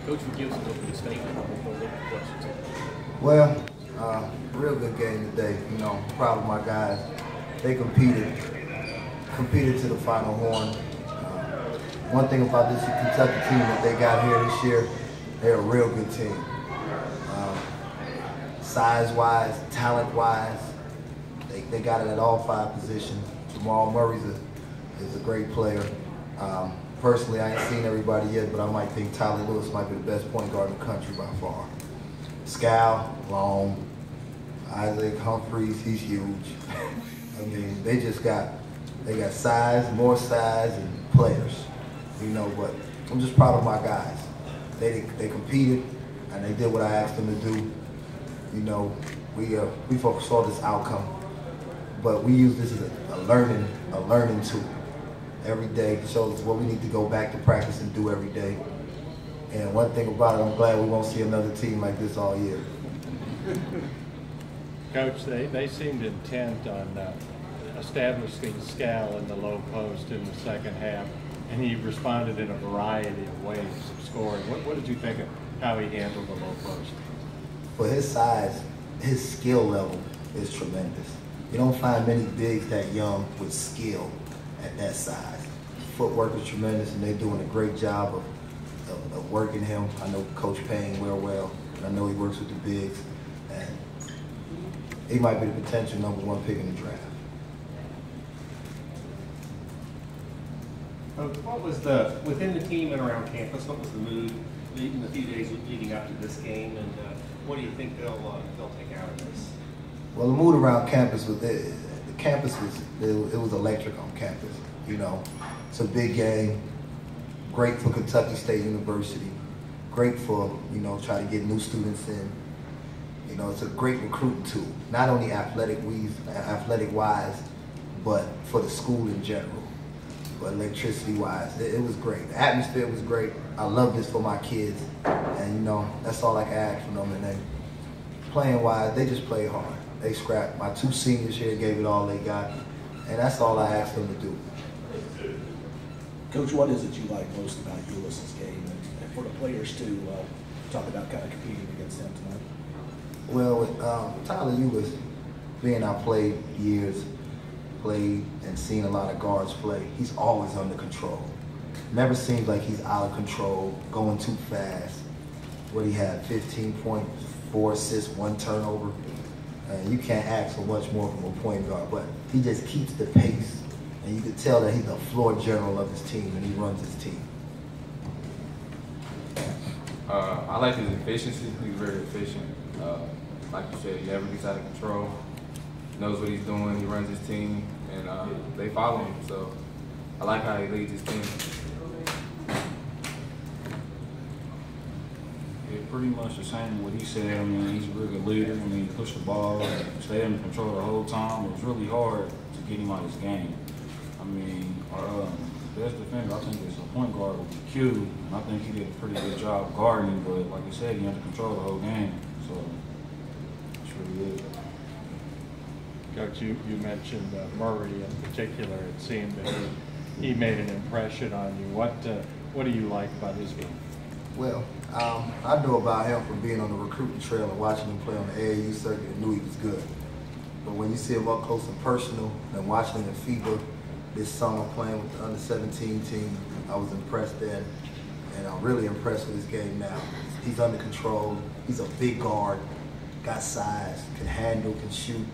Coach, would give us an opening statement before we look at questions. Well, real good game today. You know, proud of my guys. They competed to the final horn. One thing about this Kentucky team that they got here this year, they're a real good team. Size-wise, talent-wise, they got it at all 5 positions. Jamal Murray's is a great player. Personally, I ain't seen everybody yet, but I might think Tyler Lewis might be the best point guard in the country by far. Scal, long. Isaac Humphreys, he's huge. I mean, they got size, more size, and players. You know, but I'm just proud of my guys. They competed, and they did what I asked them to do. You know, we focused on this outcome, but we use this as a learning tool. Every day shows us what we need to go back to practice and do every day. And one thing about it, I'm glad we won't see another team like this all year. Coach, they seemed intent on establishing Scal in the low post in the second half, and he responded in a variety of ways of scoring. What did you think of how he handled the low post? For his size, his skill level is tremendous. You don't find many bigs that young with skill at that size. Footwork is tremendous, and they're doing a great job of working him. I know Coach Payne well, and I know he works with the bigs, and he might be the potential #1 pick in the draft. What was within the team and around campus, what was the mood in the few days leading up to this game, and what do you think they'll take out of this? Well, the mood around campus was, it was electric on campus, you know. It's a big game, great for Kentucky State University, great for, you know, trying to get new students in. You know, it's a great recruiting tool, not only athletic-wise, but for the school in general. But electricity-wise, it was great. The atmosphere was great. I love this for my kids, and you know, that's all I can ask from them. And then playing-wise, they just played hard. They scrapped. My 2 seniors here gave it all they got, and that's all I asked them to do. Coach, what is it you like most about Ulyss's game, and for the players to talk about kind of competing against them tonight? Well, with Tyler Ulyss, being I played years, played and seen a lot of guards play, he's always under control. Never seems like he's out of control, going too fast. What he had, 15 points, 4 assists, 1 turnover. You can't ask for much more from a point guard, but he just keeps the pace. And you can tell that he's the floor general of his team, and he runs his team. I like his efficiency. He's very efficient. Like you said, he never gets out of control. Knows what he's doing. He runs his team, and they follow him. So I like how he leads his team. Yeah, pretty much the same what he said. I mean, he's a really good leader. I mean, he pushed the ball, and stayed under control the whole time. It was really hard to get him out of his game. I mean, our best defender, I think, is a point guard with Q. And I think he did a pretty good job guarding, but like I said, he under control the whole game. So it's really good. Coach, you mentioned Murray in particular. It seemed that he made an impression on you. What do you like about his game? Well, I know about him from being on the recruiting trail and watching him play on the AAU circuit and knew he was good. But when you see him up close and personal and watching him in FIBA this summer playing with the under-17 team, I was impressed then, and I'm really impressed with his game now. He's under control. He's a big guard, got size, can handle, can shoot.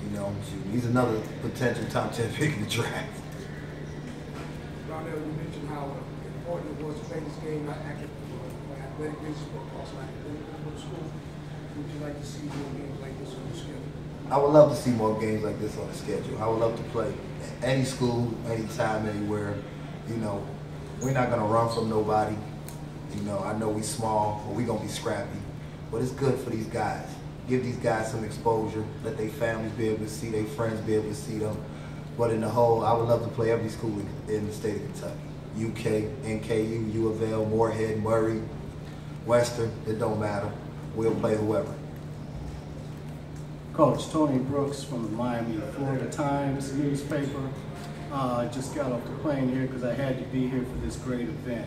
You know, he's another potential top 10 pick in the draft. Darnell, you mentioned how important it was to play this game, not for athletic reasons, but also academic for the school. Would you like to see more games like this on the schedule? I would love to see more games like this on the schedule. I would love to play at any school, anytime, anywhere. You know, we're not going to run from nobody. You know, I know we small, but we're going to be scrappy. But it's good for these guys. Give these guys some exposure, let their families be able to see, their friends be able to see them. But in the whole, I would love to play every school in the state of Kentucky. UK, NKU, U of L, Moorhead, Murray, Western, it don't matter. We'll play whoever. Coach, Tony Brooks from the Miami, Florida Times newspaper. Just got off the plane here because I had to be here for this great event.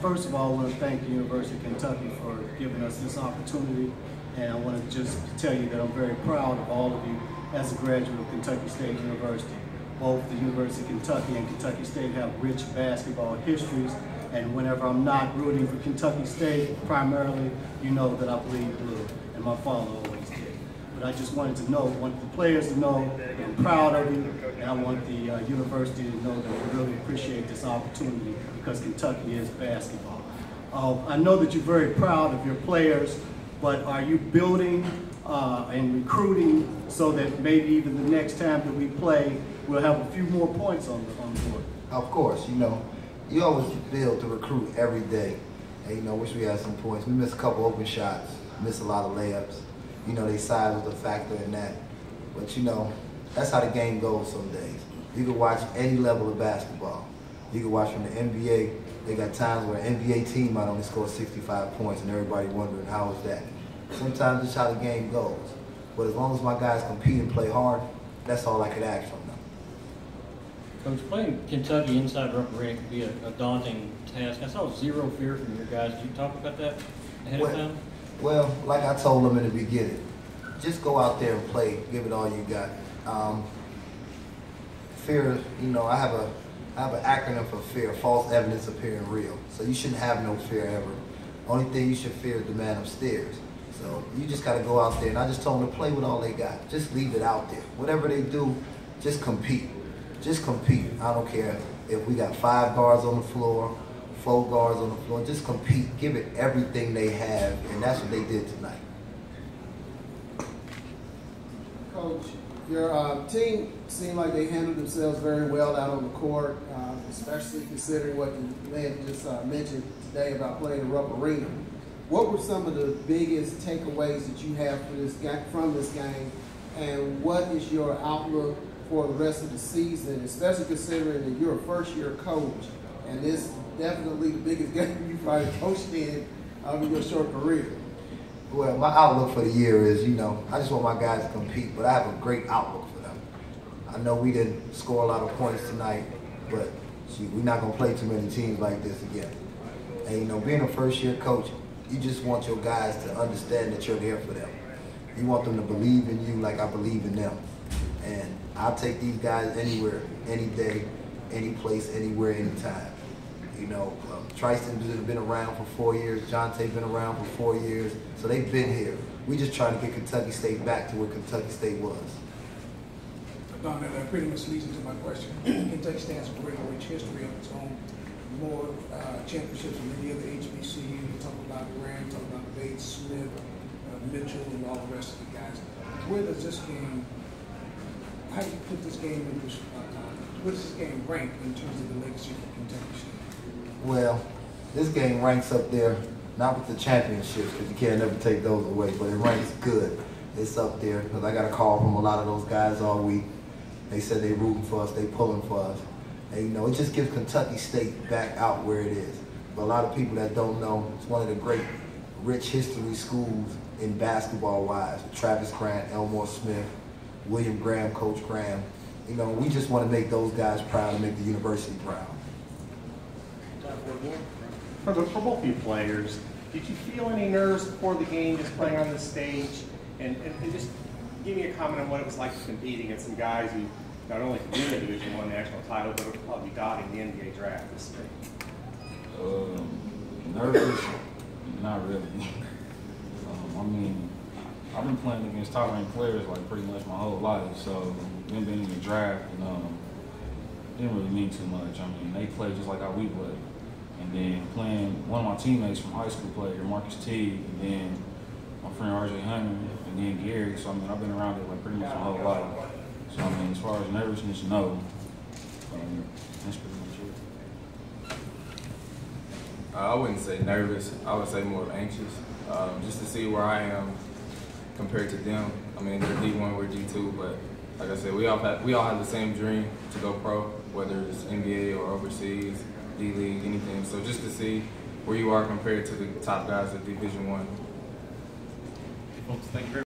First of all, I want to thank the University of Kentucky for giving us this opportunity, and I want to just tell you that I'm very proud of all of you as a graduate of Kentucky State University. Both the University of Kentucky and Kentucky State have rich basketball histories, and whenever I'm not rooting for Kentucky State, primarily, you know that I bleed blue, and my father always did. But I just wanted to know, want the players to know that I'm proud of you, and I want the university to know that we really appreciate this opportunity because Kentucky is basketball. I know that you're very proud of your players, but are you building and recruiting so that maybe even the next time that we play, we'll have a few more points on the board? Of course, you know, you always build to recruit every day. And, you know, wish we had some points. We missed a couple open shots, missed a lot of layups. You know, they size was a factor in that. But, you know, that's how the game goes some days. You can watch any level of basketball. You can watch from the NBA. They got times where an NBA team might only score 65 points and everybody wondering how is that. Sometimes it's how the game goes. But as long as my guys compete and play hard, that's all I could ask from them. Coach, playing Kentucky inside Upper Arena can be a daunting task. I saw zero fear from your guys. Did you talk about that ahead of time? Well, like I told them in the beginning, just go out there and play. Give it all you got. Fear, you know, I have an acronym for fear: false evidence appearing real. So you shouldn't have no fear ever. Only thing you should fear is the man upstairs. So you just got to go out there, and I just told them to play with all they got. Just leave it out there. Whatever they do, just compete. Just compete. I don't care if we got 5 guards on the floor, 4 guards on the floor. Just compete. Give it everything they have, and that's what they did tonight. Coach, your team seemed like they handled themselves very well out on the court, especially considering what the man just mentioned today about playing in Rupp Arena. What were some of the biggest takeaways that you have from this game, and what is your outlook for the rest of the season, especially considering that you're a first-year coach, and this is definitely the biggest game you've probably coached in your short career? Well, my outlook for the year is, you know, I just want my guys to compete, but I have a great outlook for them. I know we didn't score a lot of points tonight, but we're not going to play too many teams like this again. And, you know, being a first-year coach, you just want your guys to understand that you're there for them. You want them to believe in you like I believe in them. And I'll take these guys anywhere, any day, any place, anywhere, anytime. You know, Tristan has been around for 4 years. Jonte's been around for 4 years. So they've been here. We just trying to get Kentucky State back to where Kentucky State was. Darnell, that pretty much leads into my question. Kentucky State has a great rich history of its own. More championships than any other HBCU. You talk about Graham, talk about Bates, Smith, Mitchell, and all the rest of the guys. Where does this game, how do you put this game in, where does this game rank in terms of the legacy of Kentucky State? Well, this game ranks up there, not with the championships, because you can't never take those away, but it ranks good. It's up there, because I got a call from a lot of those guys all week. They said they rooting for us, they pulling for us. And, you know, it just gives Kentucky State back out where it is. But a lot of people that don't know, it's one of the great, rich history schools in basketball-wise. Travis Grant, Elmore Smith, William Graham, Coach Graham. You know, we just want to make those guys proud and make the university proud. For both you players, did you feel any nerves before the game just playing on this stage? And just give me a comment on what it was like competing against some guys who not only could win the Division I national title, but would probably be dotting the NBA draft this spring. Nervous? Not really. I mean, I've been playing against top-ranked players like pretty much my whole life, so them being in the draft, didn't really mean too much. I mean, they play just like how we play. And then playing one of my teammates from high school played here, Marcus T, and then my friend RJ Hunter, and then Gary. So I mean, I've been around it like pretty much my whole life. So I mean, as far as nervousness, no. That's pretty much it. I wouldn't say nervous. I would say more anxious, just to see where I am compared to them. I mean, they're D1, we're D2, but like I said, we all have the same dream to go pro, whether it's NBA or overseas, D-League, anything. So just to see where you are compared to the top guys at Division I. Folks, thank you very much.